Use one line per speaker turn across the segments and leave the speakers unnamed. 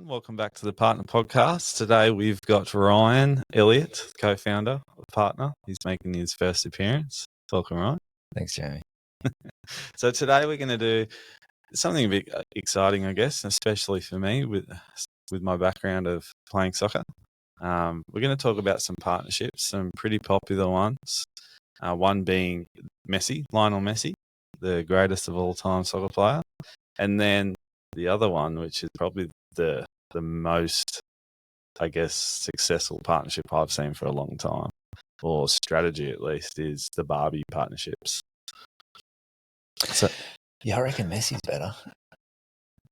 Welcome back to the Partner Podcast. Today we've got Ryan Elliott, co-founder, partner. He's making his first appearance. Welcome, Ryan.
Thanks, Jamie.
So today we're going to do something a bit exciting, I guess, especially for me with my background of playing soccer. We're going to talk about some partnerships, some pretty popular ones. One being Messi, Lionel Messi, the greatest of all time soccer player, and then the other one, which is probably the most, I guess, successful partnership I've seen for a long time, or strategy at least, is the Barbie partnerships. So,
yeah, I reckon Messi's better.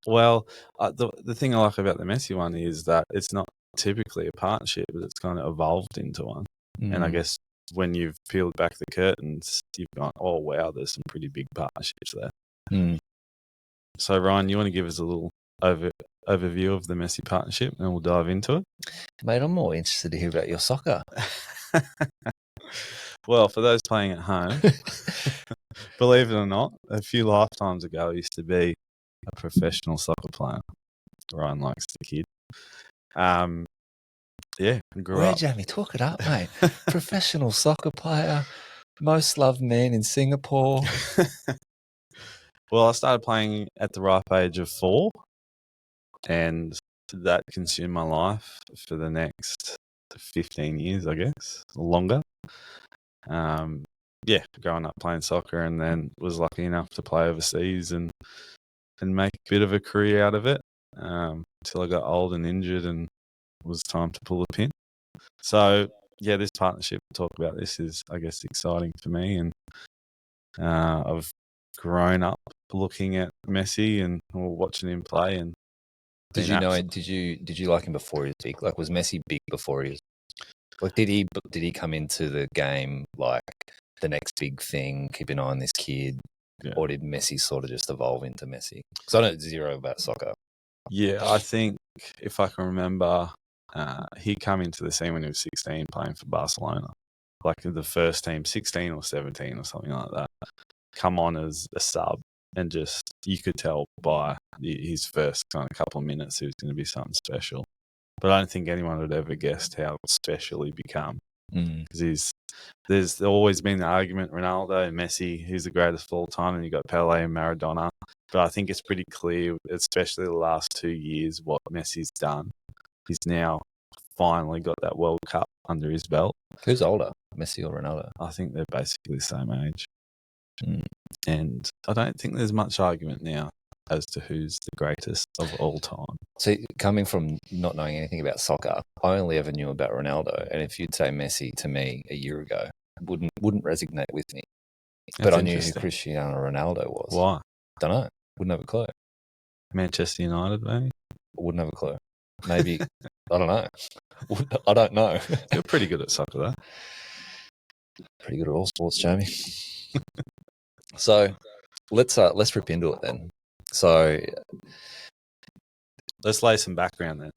Well, the thing I like about the Messi one is that it's not typically a partnership, but it's kind of evolved into one. And I guess when you've peeled back the curtains, you've gone, oh, wow, there's some pretty big partnerships there. So, Ryan, you want to give us a little overview of the Messi partnership and we'll dive into it?
Mate, I'm more interested to hear about your soccer.
Well, for those playing at home, believe it or not, a few lifetimes ago I used to be a professional soccer player. Ryan likes the kid. Grew up.
Jamie, talk it up, mate. Professional soccer player, most loved man in Singapore.
Well, I started playing at the ripe age of 4, and that consumed my life for the next 15 years, I guess, longer. Growing up playing soccer, and then was lucky enough to play overseas and make a bit of a career out of it until I got old and injured and it was time to pull the pin. So, this partnership, talk about this, is, I guess, exciting for me. And I've grown up looking at Messi and watching him play. And
did you know? Did you like him before he was big? Like, was Messi big before he was? Like, did he come into the game like the next big thing? Keep an eye on this kid, or did Messi sort of just evolve into Messi? Because I know zero about soccer.
Yeah, I think if I can remember, he came into the scene when he was 16, playing for Barcelona, like the first team, 16 or 17 or something like that. Come on as a sub, and just you could tell by his first kind of couple of minutes he was going to be something special. But I don't think anyone would ever guessed how special he become. Because there's always been the argument, Ronaldo and Messi, who's the greatest of all time, and you've got Pele and Maradona. But I think it's pretty clear, especially the last 2 years, what Messi's done. He's now finally got that World Cup under his belt.
Who's older, Messi or Ronaldo?
I think they're basically the same age. And I don't think there's much argument now as to who's the greatest of all time.
So coming from not knowing anything about soccer, I only ever knew about Ronaldo. And if you'd say Messi to me a year ago, it wouldn't resonate with me. But I knew who Cristiano Ronaldo was.
Why?
Don't know. Wouldn't have a clue.
Manchester United, maybe?
Wouldn't have a clue. Maybe, I don't know. I don't know.
You're pretty good at soccer, though.
Pretty good at all sports, Jamie. So let's rip into it then. So
let's lay some background then.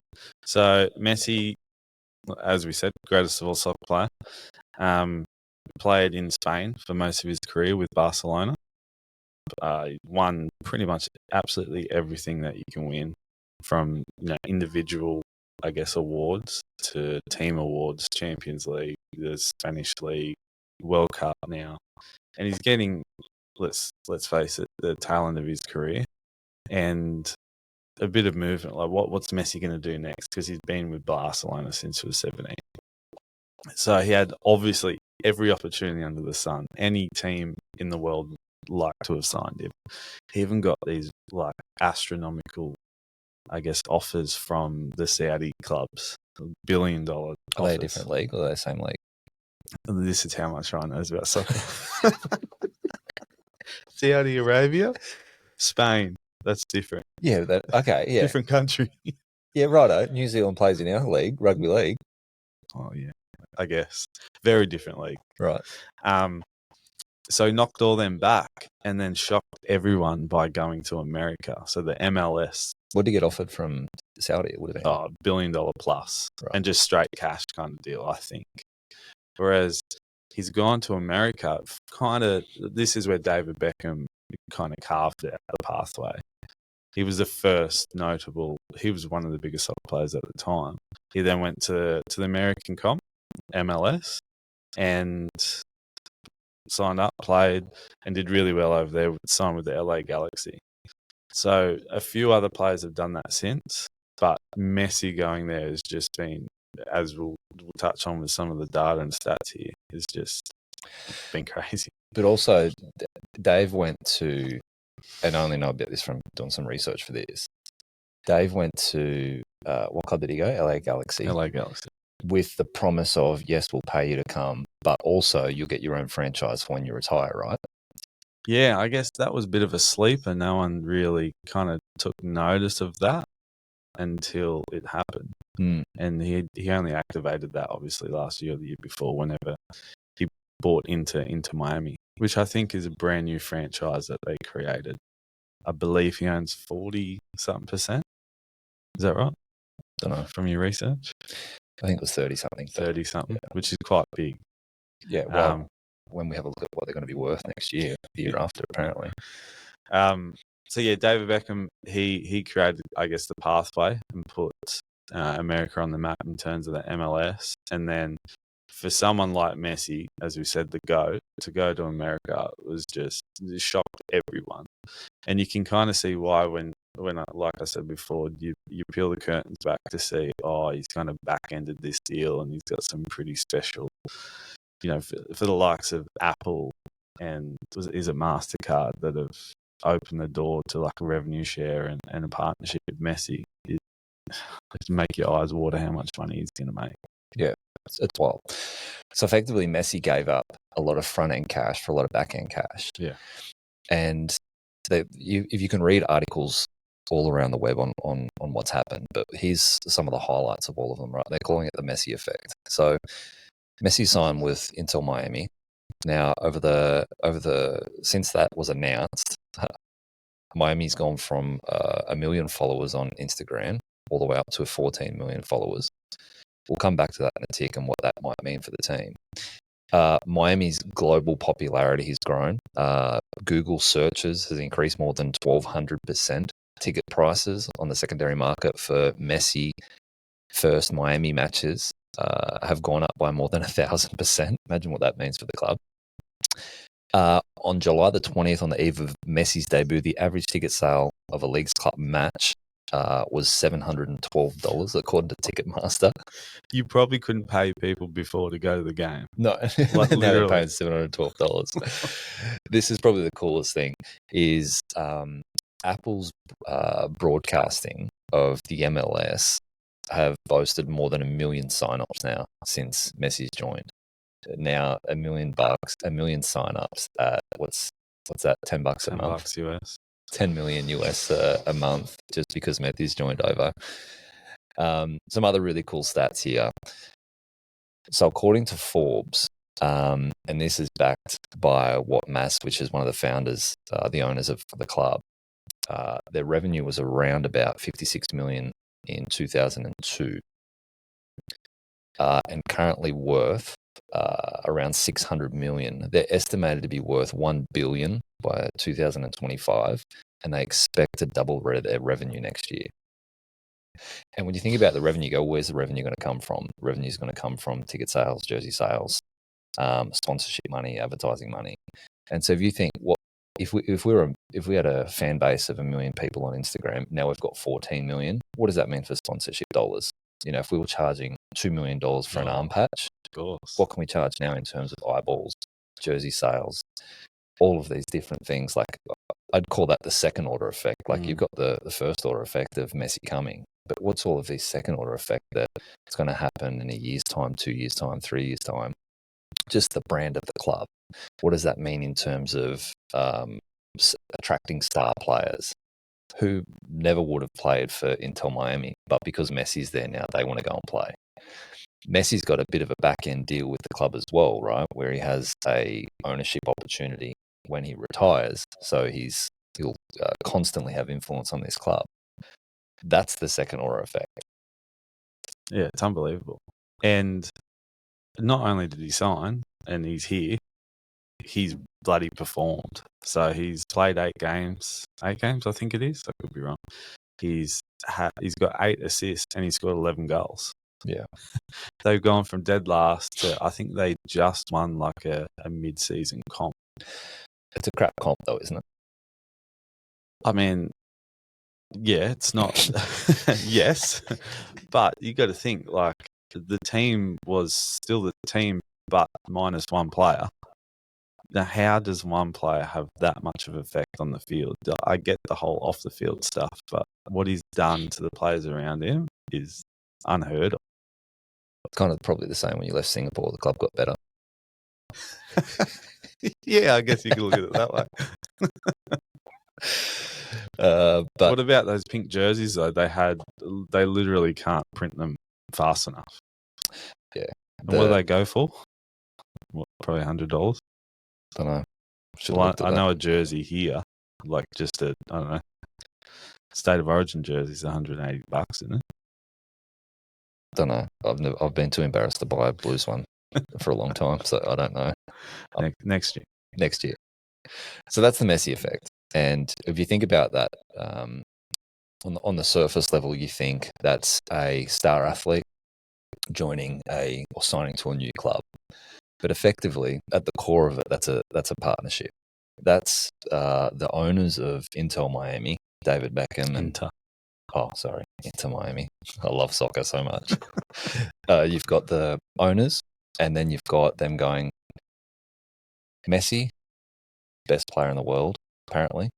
So Messi, as we said, greatest of all soccer player, played in Spain for most of his career with Barcelona. Won pretty much absolutely everything that you can win, from individual, I guess, awards to team awards, Champions League, the Spanish League, World Cup now, and he's getting, let's face it, the tail end of his career, and a bit of movement. Like, what's Messi going to do next? Because he's been with Barcelona since he was 17. So he had obviously every opportunity under the sun. Any team in the world like to have signed him. He even got these like astronomical, I guess, offers from the Saudi clubs, $1 billion offers.
Are they a different league or are they the same league?
This is how much Ryan knows about soccer. Saudi Arabia, Spain. That's different.
Yeah, okay, yeah.
Different country.
Yeah, righto. New Zealand plays in our league, rugby league.
Oh, yeah, I guess. Very different league.
Right.
So he knocked all them back and then shocked everyone by going to America. So the MLS.
What did he get offered from Saudi? It would have been
$1 billion plus,
right.
And just straight cash kind of deal, I think. Whereas he's gone to America, kind of, this is where David Beckham kind of carved out the pathway. he was the first notable. He was one of the biggest soccer players at the time. He then went to the American comp, MLS, and signed up, played, and did really well over there. Signed with the LA Galaxy. So a few other players have done that since, but Messi going there has just been, as we'll touch on with some of the data and stats here, has just been crazy.
But also, Dave went to, and I only know about this from doing some research for this. Dave went to, what club did he go? LA Galaxy.
LA Galaxy.
With the promise of, yes, we'll pay you to come, but also you'll get your own franchise when you retire, right?
Yeah, I guess that was a bit of a sleeper. No one really kind of took notice of that until it happened. And he only activated that, obviously, last year or the year before, whenever he bought into Miami, which I think is a brand new franchise that they created. I believe he owns 40-something%. Is that right?
Don't know.
From your research?
I think it was 30-something.
30-something, which is quite big.
Yeah, well, when we have a look at what they're going to be worth next year, the year after, apparently.
So, yeah, David Beckham, he created, I guess, the pathway and put America on the map in terms of the MLS. And then for someone like Messi, as we said, to go to America was just shocked everyone. And you can kind of see why when like I said before, you peel the curtains back to see, he's kind of back-ended this deal and he's got some pretty special, for the likes of Apple and is it MasterCard that have opened the door to like a revenue share and a partnership with Messi. It make your eyes water how much money he's going to make.
Yeah, it's wild. So effectively, Messi gave up a lot of front-end cash for a lot of back-end cash.
Yeah.
And if you can read articles all around the web on what's happened, but here's some of the highlights of all of them, right? They're calling it the Messi effect. So Messi signed with Inter Miami. Now, since that was announced, Miami's gone from 1 million followers on Instagram all the way up to 14 million followers. We'll come back to that in a tick and what that might mean for the team. Miami's global popularity has grown. Google searches has increased more than 1,200%. Ticket prices on the secondary market for Messi first Miami matches have gone up by more than 1,000%. Imagine what that means for the club. On July the 20th, on the eve of Messi's debut, the average ticket sale of a Leagues Club match was $712, according to Ticketmaster.
You probably couldn't pay people before to go to the game.
No, now they're paying $712. This is probably the coolest thing, is Apple's broadcasting of the MLS have boasted more than 1 million signups now since Messi's joined. Now $1 million, 1 million signups at what's that? $10 a month.
$10 US.
10 million US a month just because Messi's joined over. Some other really cool stats here. So according to Forbes, and this is backed by What Mass, which is one of the founders, the owners of the club, their revenue was around about 56 million in 2002, and currently worth around 600 million. They're estimated to be worth 1 billion by 2025, and they expect to double their revenue next year. And when you think about the revenue, you go, where's the revenue going to come from? The revenue is going to come from ticket sales, jersey sales, sponsorship money, advertising money. And so if you think, if we had a fan base of 1 million people on Instagram, now we've got 14 million. What does that mean for sponsorship dollars? If we were charging $2 million for an arm patch, what can we charge now in terms of eyeballs, jersey sales, all of these different things? Like, I'd call that the second order effect. Like you've got the first order effect of Messi coming, but what's all of these second order effect that it's going to happen in a year's time, 2 years' time, 3 years' time? Just the brand of the club. What does that mean in terms of attracting star players who never would have played for Inter Miami, but because Messi's there now, they want to go and play. Messi's got a bit of a back-end deal with the club as well, right, where he has a ownership opportunity when he retires, so he'll constantly have influence on this club. That's the second order effect.
Yeah, it's unbelievable. And not only did he sign and he's here, he's bloody performed. So he's played 8 games, I think it is. I could be wrong. He's got 8 assists and he's scored 11 goals.
Yeah.
They've gone from dead last to, I think they just won like a mid-season comp.
It's a crap comp though, isn't it?
I mean, yeah, it's not. Yes, but you got to think like the team was still the team, but minus one player. Now, how does one player have that much of effect on the field? I get the whole off the field stuff, but what he's done to the players around him is unheard of.
It's kind of probably the same when you left Singapore. The club got better.
Yeah, I guess you could look at it that way.
But
what about those pink jerseys though? They literally can't print them fast enough.
Yeah.
And what do they go for? What, probably $100.
Don't know.
Well, I know a jersey here, like just I don't know, State of Origin jersey is $180, isn't it?
Don't know. I've been too embarrassed to buy a Blues one for a long time, so I don't know.
Next year.
Next year. So that's the Messi effect. And if you think about that, on the surface level, you think that's a star athlete joining or signing to a new club. But effectively, at the core of it, that's a partnership. That's the owners of Inter Miami, David Beckham and Inter Miami. I love soccer so much. You've got the owners, and then you've got them going, Messi, best player in the world, apparently,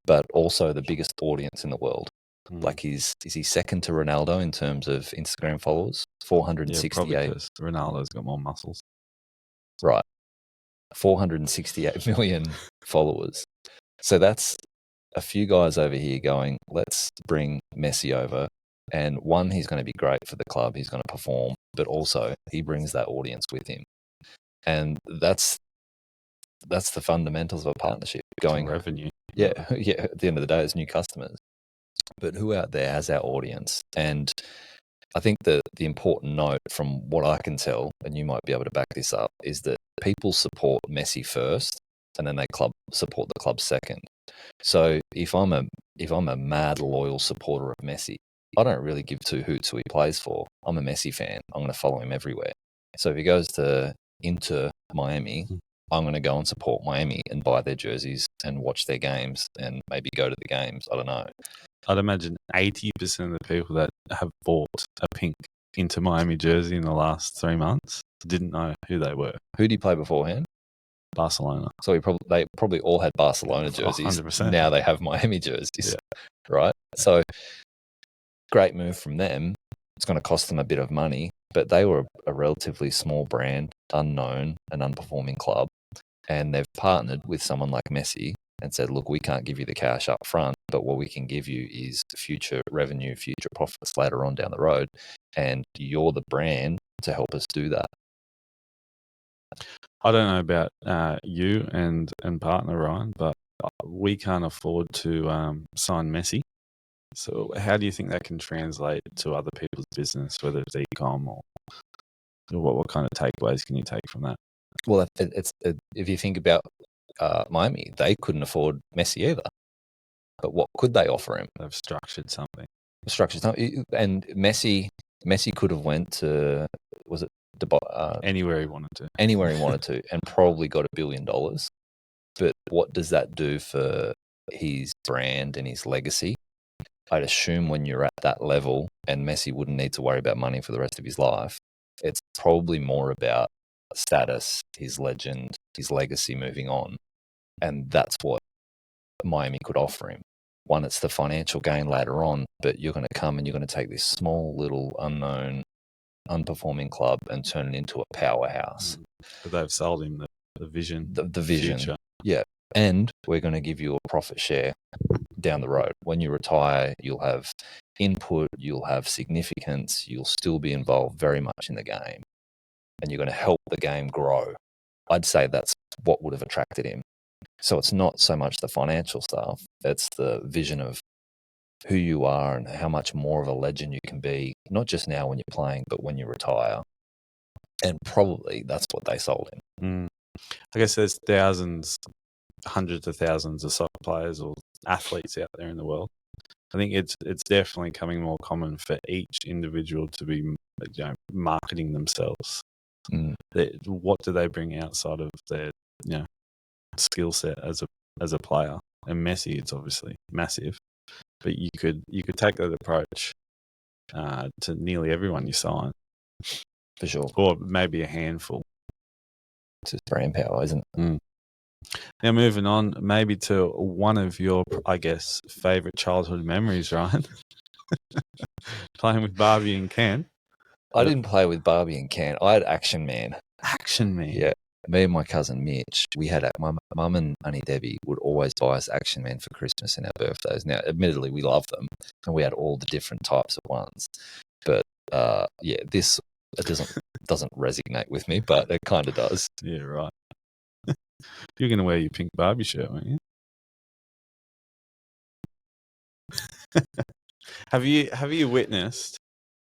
but also the biggest audience in the world. Like is he second to Ronaldo in terms of Instagram followers? 468.
Yeah, probably because Ronaldo's got more muscles.
Right. 468 million followers. So that's a few guys over here going, let's bring Messi over. And one, he's going to be great for the club. He's going to perform, but also he brings that audience with him. And that's the fundamentals of a partnership. Going
revenue.
Yeah. At the end of the day, it's new customers. But who out there has our audience? And I think the important note from what I can tell, and you might be able to back this up, is that people support Messi first, and then they support the club second. So if I'm a mad loyal supporter of Messi, I don't really give two hoots who he plays for. I'm a Messi fan. I'm going to follow him everywhere. So if he goes to Inter Miami, I'm going to go and support Miami and buy their jerseys and watch their games and maybe go to the games. I don't know.
I'd imagine 80% of the people that have bought a pink Inter Miami jersey in the last 3 months didn't know who they were.
Who did he play beforehand?
Barcelona.
So they probably all had Barcelona jerseys.
100%.
Now they have Miami jerseys,
yeah.
Right? So great move from them. It's going to cost them a bit of money, but they were a relatively small brand, unknown, and unperforming club, and they've partnered with someone like Messi and said, look, we can't give you the cash up front, but what we can give you is future revenue, future profits later on down the road, and you're the brand to help us do that.
I don't know about you and partner Ryan, but we can't afford to sign Messi. So how do you think that can translate to other people's business, whether it's e-com or what kind of takeaways can you take from that?
Well, if you think about Miami, they couldn't afford Messi either. But what could they offer him?
They've structured something.
And Messi could have went to, was it Dubai?
Anywhere he wanted to.
Anywhere he wanted to, and probably got $1 billion. But what does that do for his brand and his legacy? I'd assume when you're at that level, and Messi wouldn't need to worry about money for the rest of his life, it's probably more about status, his legend, his legacy moving on. And that's what Miami could offer him. One, it's the financial gain later on, but you're going to come and you're going to take this small little unknown, unperforming club and turn it into a powerhouse.
But they've sold him the vision.
The vision.
Future.
Yeah. And we're going to give you a profit share down the road. When you retire, you'll have input, you'll have significance, you'll still be involved very much in the game, and you're going to help the game grow. I'd say that's what would have attracted him. So it's not so much the financial stuff, it's the vision of who you are and how much more of a legend you can be, not just now when you're playing, but when you retire. And probably that's what they sold him.
I guess there's hundreds of thousands of soccer players or athletes out there in the world. I think it's definitely coming more common for each individual to be marketing themselves. What do they bring outside of their skill set as a player? And Messi, it's obviously massive, but you could take that approach to nearly everyone you sign,
for sure.
or maybe a handful.
It's just brand power, isn't it?
Now, moving on, maybe to one of your, I guess, favorite childhood memories, Ryan. Playing with Barbie and Ken.
I didn't play with Barbie and Ken. I had Action Man.
Action Man?
Yeah. Me and my cousin Mitch, we had my mum and Auntie Debbie would always buy us Action Man for Christmas and our birthdays. Now, admittedly, we loved them, and we had all the different types of ones. But this doesn't resonate with me, but it kind of does.
Yeah, right. You're going to wear your pink Barbie shirt, aren't you? Have you witnessed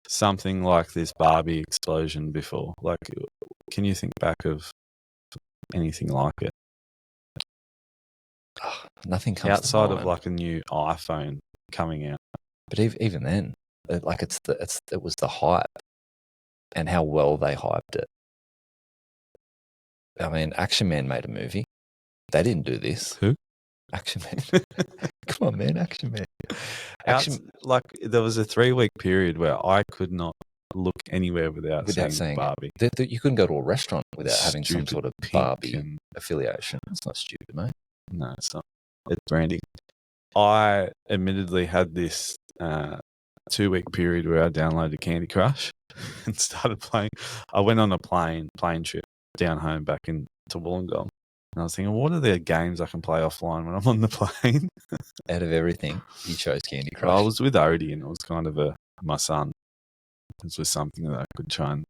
something like this Barbie explosion before? Like, can you think back of anything like it?
Nothing comes
outside
to mind.
of like a new iPhone coming out.
But even then, it was the hype and how well they hyped it. I mean, Action Man made a movie. They didn't do this.
Who?
Action Man. Come on, man, Action Man.
Like there was a 3-week period where I could not look anywhere without seeing Barbie.
You couldn't go to a restaurant without having some sort of Barbie affiliation. It's not stupid, mate.
No, it's not. It's branding. I admittedly had this 2-week period where I downloaded Candy Crush and started playing. I went on a plane trip down home back to Wollongong. And I was thinking, what are the games I can play offline when I'm on the plane?
Out of everything, you chose Candy Crush.
Well, I was with Odie, and it was kind of my son. This was something that I could try and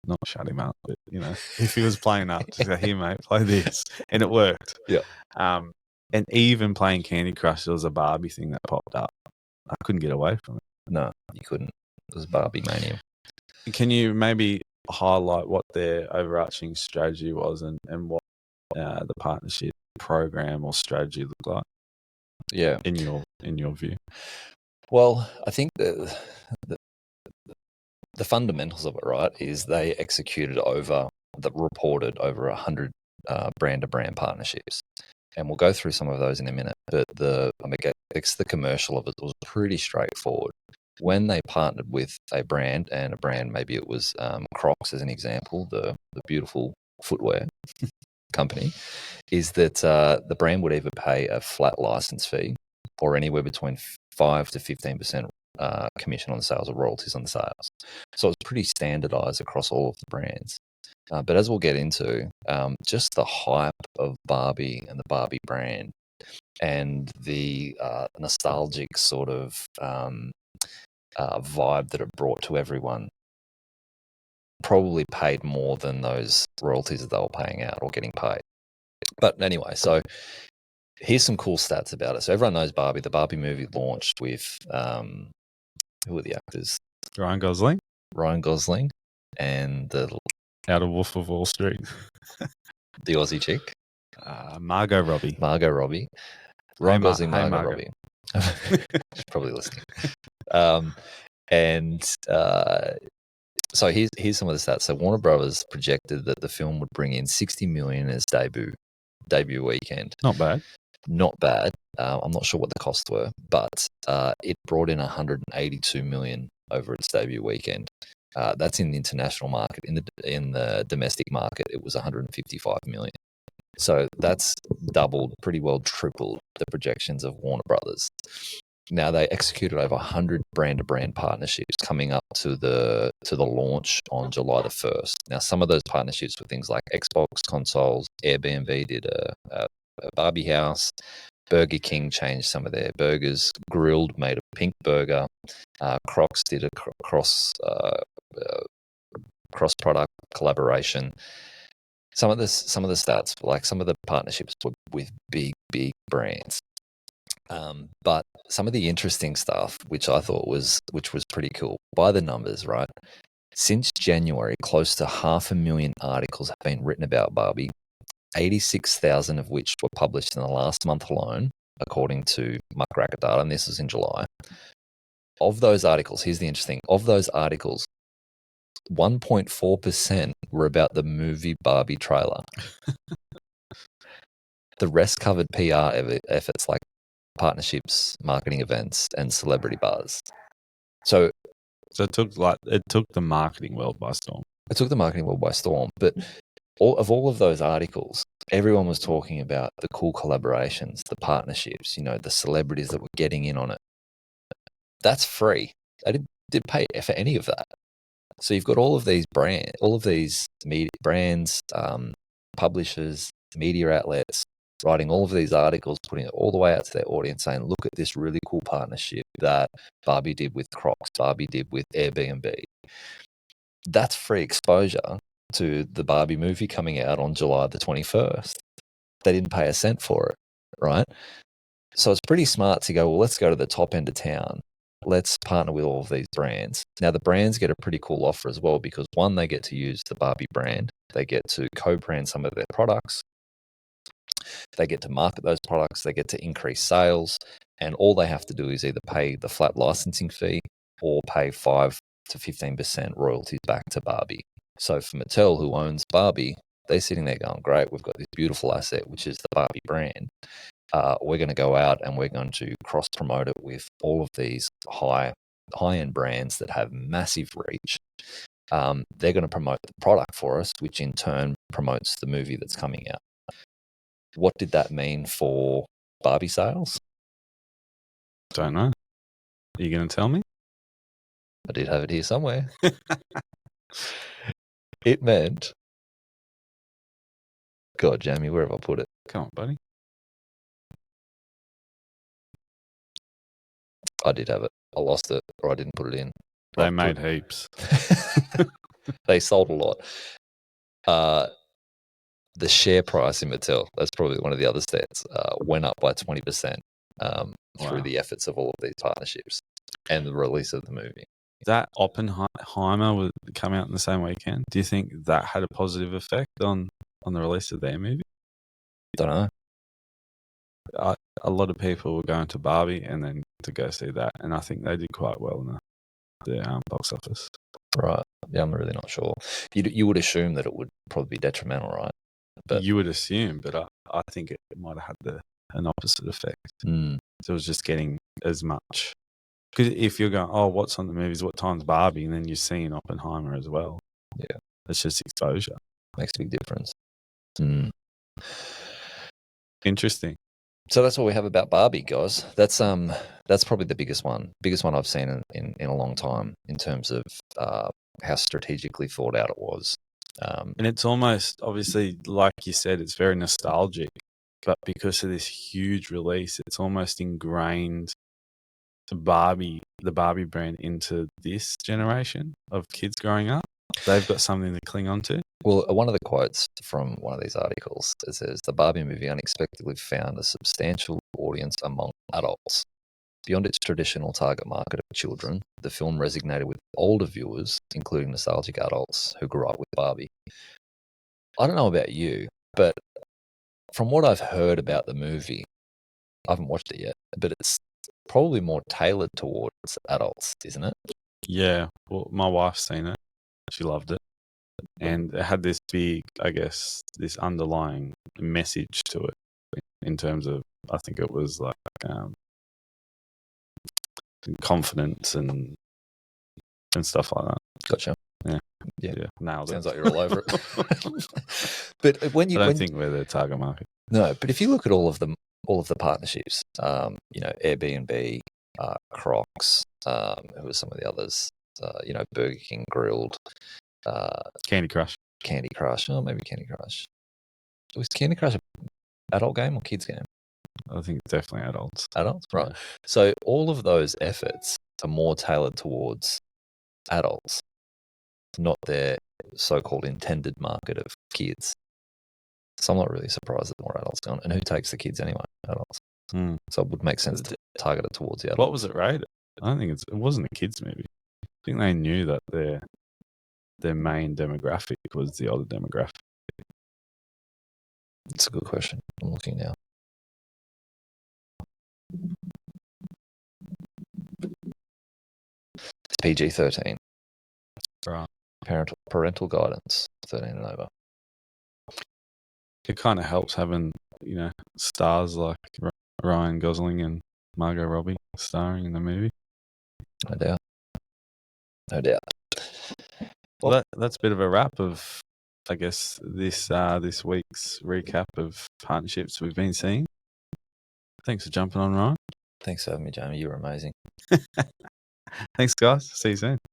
not shut him up, but if he was playing up, just go, here, mate, play this, and it worked.
Yeah.
And even playing Candy Crush, there was a Barbie thing that popped up. I couldn't get away from it.
No, you couldn't. It was Barbie Mania.
Can you maybe highlight what their overarching strategy was and what the partnership program or strategy looked like?
Yeah,
in your view.
Well, I think the fundamentals of it, right, is they reported over 100 brand-to-brand partnerships, and we'll go through some of those in a minute. But the commercial of it was pretty straightforward. When they partnered with a brand, maybe it was Crocs as an example, the beautiful footwear company, is that the brand would either pay a flat license fee or anywhere between 5 to 15% commission on the sales or royalties on the sales. So it's pretty standardized across all of the brands. But as we'll get into, just the hype of Barbie and the Barbie brand and the nostalgic sort of vibe that it brought to everyone probably paid more than those royalties that they were paying out or getting paid. But anyway, so here's some cool stats about it. So everyone knows Barbie. The Barbie movie launched with who are the actors?
Ryan Gosling
and the
out of Wolf of Wall Street,
the Aussie chick,
Margot Robbie.
Ryan Gosling, Margot Robbie. She's probably listening. So here's some of the stats. So Warner Brothers projected that the film would bring in $60 million as debut weekend.
Not bad.
I'm not sure what the costs were, but it brought in $182 million over its debut weekend. That's in the international market. In the domestic market, it was $155 million. So that's doubled, pretty well tripled the projections of Warner Brothers. Now they executed over 100 brand-to-brand partnerships coming up to the launch on July the 1st. Now some of those partnerships were things like Xbox consoles, Airbnb did a Barbie house, Burger King changed some of their burgers, Grilled made a pink burger, Crocs did a cross product collaboration. Some of the stats, like some of the partnerships were with big brands. But some of the interesting stuff, which I thought was pretty cool, by the numbers, right? Since January, close to 500,000 articles have been written about Barbie. 86,000 of which were published in the last month alone, according to muckraker data, and this is in July. Of those articles, here's the interesting, of those articles, 1.4% were about the movie Barbie trailer. The rest covered PR efforts like partnerships, marketing events, and celebrity buzz. So
it took the marketing world by storm.
It took the marketing world by storm. But all of those articles, everyone was talking about the cool collaborations, the partnerships, the celebrities that were getting in on it. That's free. They didn't pay for any of that. So you've got all of these brands, publishers, media outlets, writing all of these articles, putting it all the way out to their audience, saying, look at this really cool partnership that Barbie did with Crocs, Barbie did with Airbnb. That's free exposure to the Barbie movie coming out on July the 21st. They didn't pay a cent for it, right? So it's pretty smart to go, well, let's go to the top end of town. Let's partner with all of these brands. Now, the brands get a pretty cool offer as well because, one, they get to use the Barbie brand. They get to co-brand some of their products. They get to market those products. They get to increase sales. And all they have to do is either pay the flat licensing fee or pay 5 to 15% royalties back to Barbie. So for Mattel, who owns Barbie, they're sitting there going, great, we've got this beautiful asset, which is the Barbie brand. We're going to go out and we're going to cross-promote it with all of these high-end brands that have massive reach. They're going to promote the product for us, which in turn promotes the movie that's coming out. What did that mean for Barbie sales?
Don't know. Are you going to tell me?
I did have it here somewhere. It meant... God, Jamie, where have I put it?
Come on, buddy.
I did have it. I lost it, or I didn't put it in.
They made heaps.
They sold a lot. The share price in Mattel, that's probably one of the other stats, went up by 20% through the efforts of all of these partnerships and the release of the movie.
That Oppenheimer would come out in the same weekend. Do you think that had a positive effect on the release of their movie?
Don't know.
A lot of people were going to Barbie and then to go see that, and I think they did quite well in the box office.
Right. Yeah, I'm really not sure. You would assume that it would probably be detrimental, right?
But you would assume, but I think it might have had an opposite effect. So it was just getting as much. Because if you're going, oh, what's on the movies? What time's Barbie? And then you're seeing Oppenheimer as well.
Yeah.
It's just exposure.
Makes a big difference.
Interesting.
So that's what we have about Barbie, guys. That's probably the biggest one I've seen in a long time in terms of how strategically thought out it was.
And it's almost, obviously, like you said, it's very nostalgic. But because of this huge release, it's almost ingrained the Barbie brand into this generation of kids growing up. They've got something to cling on to.
Well, one of the quotes from one of these articles, it says, the Barbie movie unexpectedly found a substantial audience among adults. Beyond its traditional target market of children, the film resonated with older viewers, including nostalgic adults who grew up with Barbie. I don't know about you, but from what I've heard about the movie, I haven't watched it yet, but it's probably more tailored towards adults, isn't it?
Yeah. Well, my wife's seen it. She loved it. And it had this big, I guess, this underlying message to it in terms of, I think it was like confidence and stuff like that.
Gotcha.
Yeah. Nailed it.
Sounds like you're all over it. But
I don't think we're the target market.
No, but if you look at all of the partnerships, Airbnb, Crocs, who are some of the others? Burger King Grilled,
Candy Crush.
Oh, maybe Candy Crush. Was Candy Crush an adult game or kids game?
I think it's definitely adults.
Adults, right? Yeah. So all of those efforts are more tailored towards adults, not their so-called intended market of kids. So I'm not really surprised that more adults don't. And who takes the kids anyway? Adults. So it would make sense to target it towards the adults.
What was it rated? I don't think it wasn't a kids movie. I think they knew that their main demographic was the older demographic.
That's a good question. I'm looking now. It's PG-13.
Right.
Parental guidance, 13 and over.
It kind of helps having, stars like Ryan Gosling and Margot Robbie starring in the movie.
No doubt. No doubt.
Well, that's a bit of a wrap of, I guess, this week's recap of partnerships we've been seeing. Thanks for jumping on, Ryan.
Thanks for having me, Jamie. You were amazing.
Thanks, guys. See you soon.